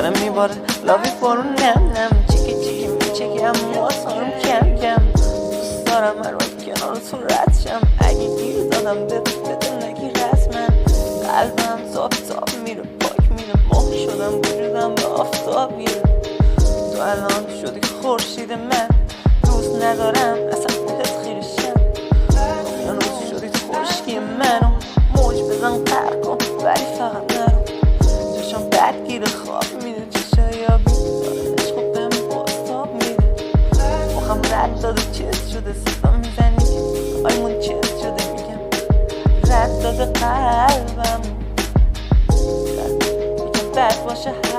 داره میباره لابی برو نم نم چیکی چیکی میچکم مواسارم کم کم دوست دارم هر وقت کنار تو رد شم اگه گیر دادم بده نگی رسمن قلبم تاب میره پاک میره ماه شدم وجودم به آفتاب میره تو الان شدی خورشید من دوست ندارم اصلا بهت خیرشم اقیانوس شدی تو خشکی منو موج بزن غرق کن ولی فقط نرو چشم بدگیر خواب میده چشای آبی داره عشق بهم بازتاب میده مخم رد داده چیز شده صدا میزنی آیمون چیز شده میگم رد داده قلبم میگم بد باشه